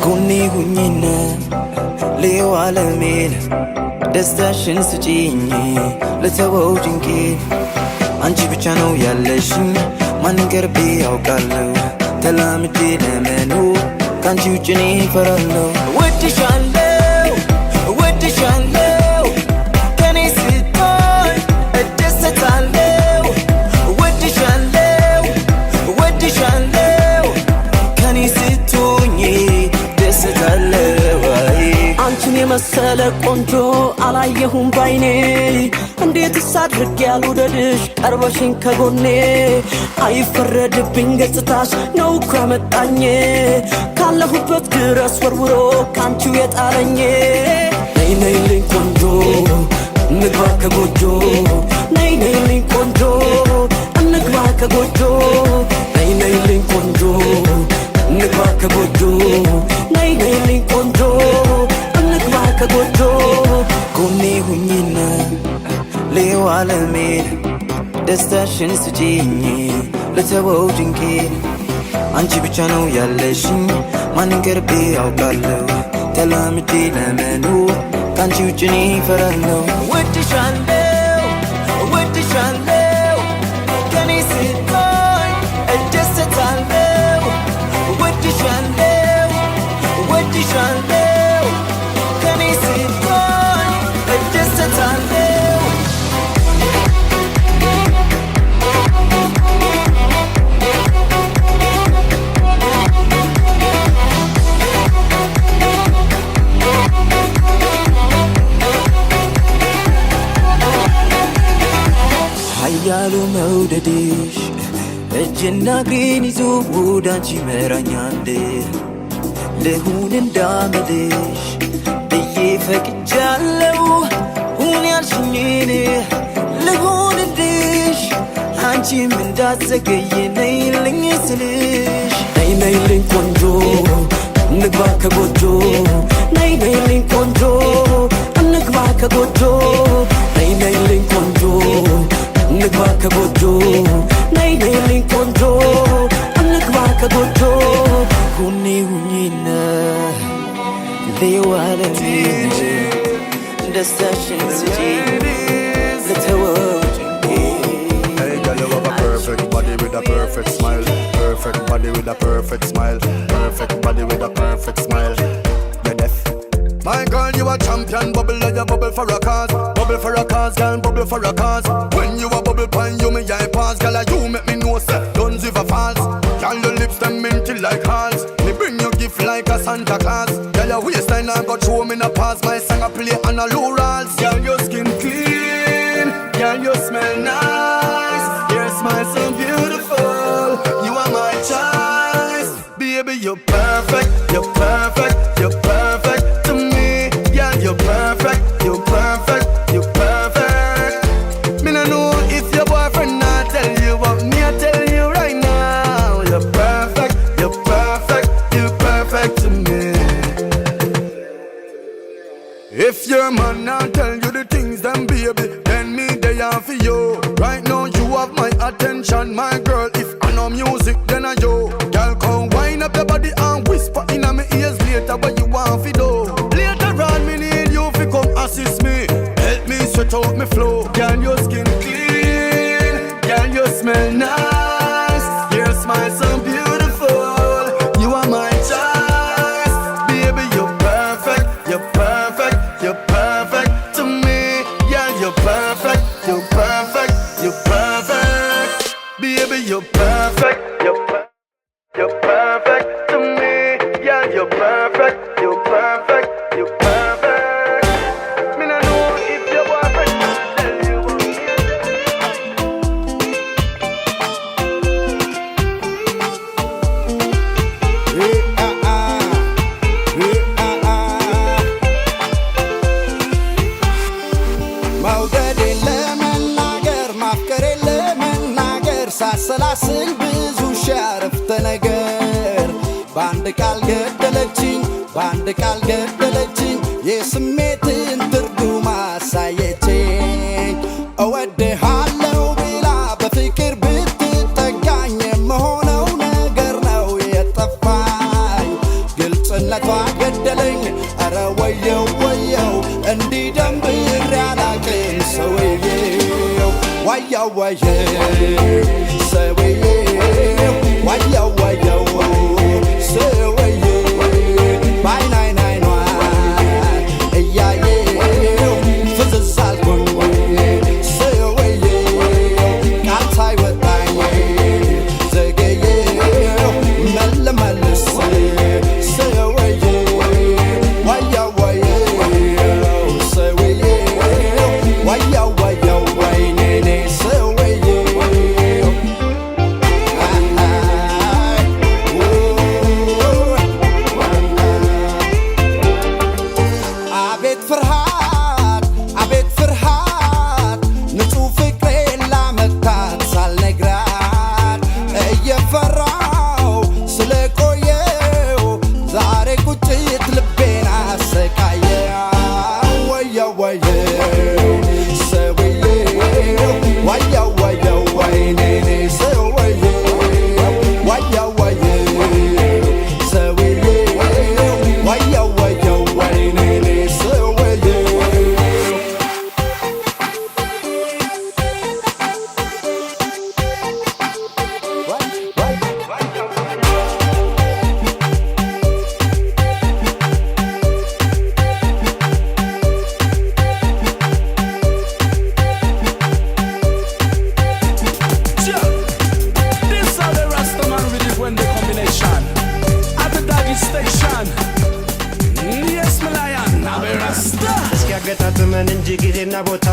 Kuni hunyina leo alamin ደስታሽን ስጪኝ ለተወው ድንቄ አንቺ ብቻ ነው ያለሽኝ ማንን ቀርቤ ያውቃለሁ ተላምጄ ለመኖር ካንቺ ውጭ እኔ እፈራለሁ ወድሻለሁ ከኔ ስትሆኝ እደሰታለሁ ወድሻለሁ ከኔ ስትሆኝ እደሰታለሁ አንቺን የመሰለ ቆንጆ አላየሁም ባይኔ እንዴት ሳድርግ ያልወደድሽ ቀርበሽኝ ከጎኔ አይፈረድብኝ ገጽታሽ ነው ከመጣኝ ካለሁበት ድረስ ወርውሮ ካንቺው የጣለኝ ነይልኝ ቆንጆ እንግባ ከጎጆ ነይልኝ ቆንጆ እንግባ ከጎጆ ነይልኝ ቆንጆ እንግባ ከጎጆ ነይልኝ ቆንጆ እንግባ ከጎጆ ጎኔ ሁኚና ለየው ዓለሜን ደስታሽን ስጪኝ ለተወው ድንቄ አንቺ ብቻ ነው ያለሽኝ ማንን ቀርቤ ያውቃለሁ ተላምጄ ለመኖር ካንቺ ውጭ እኔ እፈራለሁ ወድሻለሁ ከኔ ስትሆኝ እደሰታለሁ ወድሻለሁ ከኔ ስትሆኝ እደሰታለሁ ያሉ መውደድሽ እጅና እግሬን ይዞ ወደ አንቺ መራኛል ልሁን እንዳመልሽ ብዬ ፈቅጃለሁ ሁን ያልሽኝን ልሁንልሽ አንቺም እንዳትዘገይ ነይልኝ ስልሽ ነይልኝ ቆንጆ እንግባ ከጎጆ ነይልኝ ቆንጆ እንግባ ከጎጆ ነይልኝ ቆንጆ እንግባ ከጎጆ ነይልኝ ቆንጆ እንግባ ከጎጆ ሁኒ ሁኚና ለየው ዓለሜን ደስታሽን ስጪኝ ለተወው ድንቄ Hey girl, you have a perfect body with a perfect smile. Perfect body with a perfect smile. Perfect body with a perfect smile. You're deaf. My girl, you a champion, bubble like a bubble for a cause. Bubble for a cause, girl, bubble for a cause. When you a bubble pan, you me eye pass. Girl, you make me know say, don't ever false. Girl, your lips them minty like hearts. Me bring you gift like a Santa Claus. Girl, your waistline I got throw me in a pass. My song I play on a low rolls. Girl, your skin clean. Girl, you smell nice. Your smile so beautiful. You are my choice. Baby, you're perfect. You're perfect. You're perfect to me. Yeah, you're perfect. You're perfect. You're perfect. Me no know if your boyfriend not tell you, but me I tell you right now. You're perfect. You're perfect. You're perfect to me. If your man not tell you the things, then baby, then me they are for you. Right now you have my attention, my girl. If I know music, then I yo. Girl, come wind up your body and whisper in my ears later what you want for do. Later on, me need you to come assist me, help me sweat out me flow. Girl, your skin clean, girl, you smell nice, your smile so beautiful. You are my choice, baby, you're perfect, you're perfect, you're perfect to me. Yeah, you're perfect, you're perfect, you're perfect, baby, you're perfect, you're perfect to me. Yeah, you're perfect, you're perfect, you're perfect. Me no know if your boyfriend tell you what me መውደድ ለመናገር ማፍቀር ለመናገር ሳሰላስል ብዙ ሻረፍተ ነገር በአንድ ቃል ገደለችኝ በአንድ ቃል ገደለችኝ የስሜትን ትርጉም አሳየችኝ እወድሃለሁ ብላ በፍቅር ብትጠጋኝ የምሆነው ነገር ነው የጠፋኝ ገጣጥመን እንጂ ጊዜና ቦታ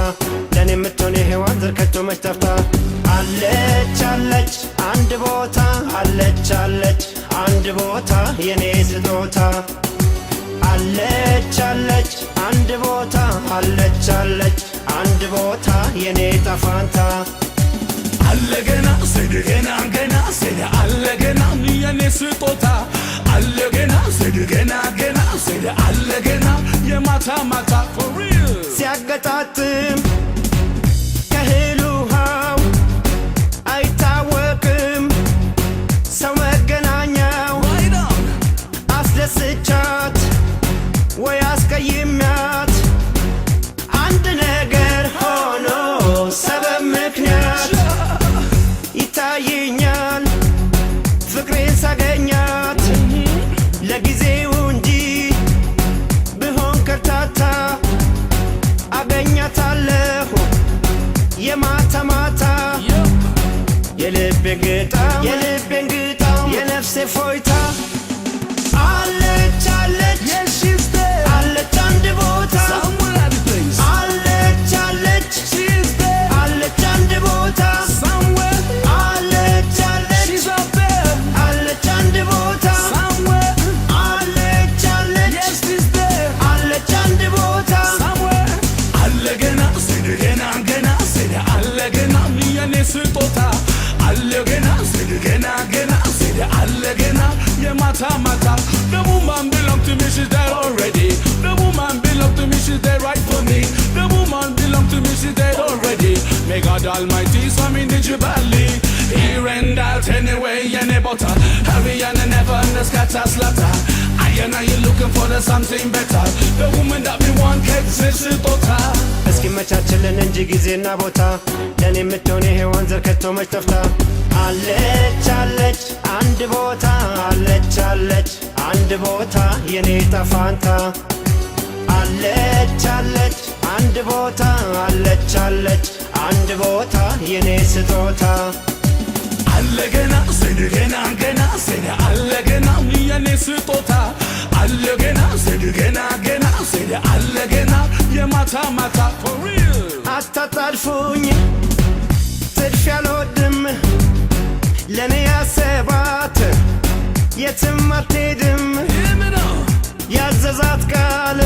ለኔ የምትሆን ሔዋን ዘር ከቶ መች ጠፍታ አለች አለች አንድ ቦታ አለች አለች አንድ ቦታ የኔ ስጦታ አለች አለች አንድ ቦታ አለች አለች አንድ ቦታ የኔ ጣፋንታ አለገና ሰድገና ገና ሰደ አለገና የኔ ስጦታ አለገና ሰድገና ገና ሰደ አለገና የማታ ማታ for real ሲያገጣጥም ከእህል ውሃው አይታወቅም ሰው መገናኛው አስደስቻት ወይ አስቀይሜያት አንድ ነገር ሆኖ ሰበብ ምክንያት ይታየኛል ፍቅሬን ሳገኛት ለጊዜው እንጂ ብሆን ከርታታ አገኛታለሁ የማታ ማታ የልቤን ግጣም የነፍሴ ፎይታ አለች አለች አለች አንድ ቦታ አለች አለች አለች አንድ ቦታ አለች አለች አለች አንድ ቦታ አለች አለች አለች አንድ ቦታ አለገና ሰድገና ገና ሰደ አለገና የኔ ስጦታ አለገና ሰድገና ገና ሰደ አለገና የማታ ማታ the woman belong to me she's dead already the woman belong to me she's dead right for me the woman belong to me she's dead already may God Almighty swami nijibali here and out anyway any butter hurry and never the scatter slaughter I know you looking for the something better the woman that we want ከዚህ ስጦታ እስኪመቻችልን እንጂ ጊዜና ቦታ ለኔ የምትሆን ሔዋን ዘር ከቶ መች ጠፍታ አለች አለች አንድ ቦታ አለች አለች አንድ ቦታ የኔ ጣፋንታ አለች አለች አንድ ቦታ አለች አለች አንድ ቦታ የኔ ስጦታ አለገና ሰድገና ገና ሰደ አለገና የኔ ስጦታ አለገና ሰድገና ገና ሰደ አለገና የማታ ማታ for real አታጣድፉኝ ጥድፍ ያልወድም ለኔ ያሰባት የትም አትሄድም ያዘዛት ቃል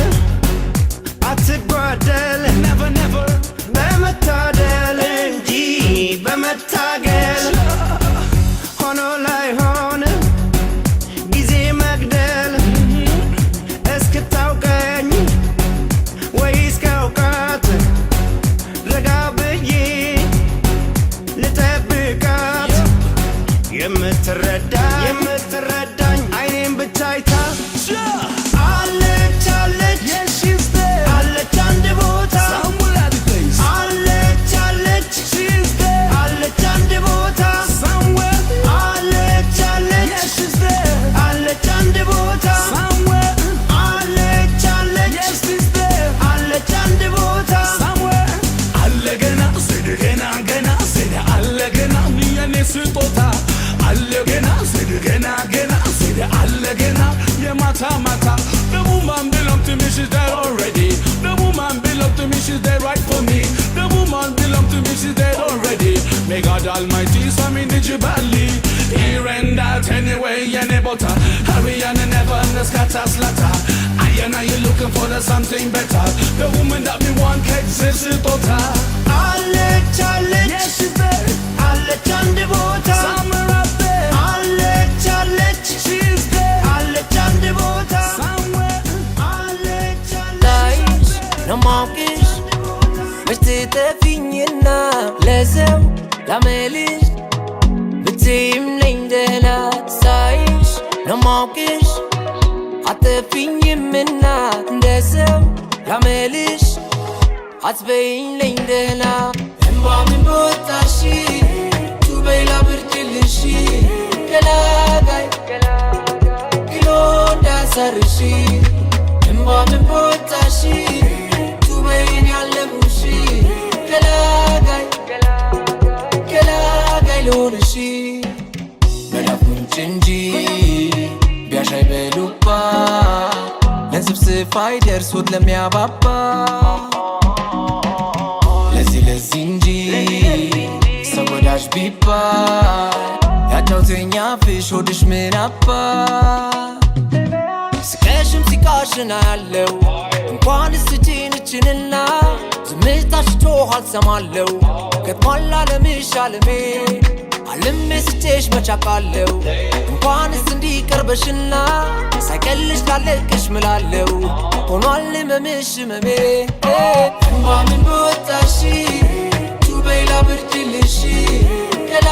አትጓደል never never በመታደል እንጂ በመታገል ሆኖ ላይሆን ጊዜ መግደል እስክታውቀኝ ወይ እስካውቃት ረጋ ብዬ Yes, she's there. አለች አንድ ቦታ Somewhere. አለች አለች Yes, she's there. አለች አንድ ቦታ Somewhere. Allegena, say the gena, gena, say the allegena, me and the sutota. Allegena, say the gena, gena, say the allegena, yeah, mata, mata. The woman belong to me, she's there already. The woman belong to me, she's there right for me. The woman belong to me, she's there already. May God Almighty, some in the Jibali. Here and that, anyway, and a butter. Hurry and never, and the scatter slatter. I and you looking for the something better. The woman that me want, catch this daughter. አለች አለች Yes, she's there. አለች አንድ ቦታ Somewhere out there. አለች አለች She's there. አለች አንድ ቦታ Somewhere. አለች ላይሽ ነው ማውቅሽ መች ትጠፊኝና ለሰው ላመልሽ ብትይም ነኝ ደህና ሳይሽ ነው ማውቅሽ አትጠፊኝምና እንደ ሰው ላመልሽ አትበይኝ ነኝ ደህና እንባ ምን በወጣሽ ቱበይ ላብርድልሽ ገላጋይ ግሎ እንዳሰርሽ እንባ ምን በወጣሽ ቱበይን ያለሙሽ ገላጋይ ገላጋይ ልሆንሽ መዳፍ ምንጭ እንጂ ቢያሻይ በሉባ ለስብስፍ አይደርሶት ለሚያባባ ለዚህ እንጂ ሰው ወዳጅ ቢባል ያጫውተኛ ፍሽ ሆድሽ ምን አባ ስቀሽም ሲቃሽና ያለው እንኳንስ እችንችንና ዝምታሽ ጮኋል ሰማለው ከትሟላ ለምሽ አለሜ አልሜ ስቼሽ መቻቃለው እንኳንስ እንዲቀርበሽና ሳይቀልሽ ላለቅሽ ምላለው ሆኗል መምሽ መሜ እንባ ምን በወጣሽ ቱበይ ላብርድልሽ ገላ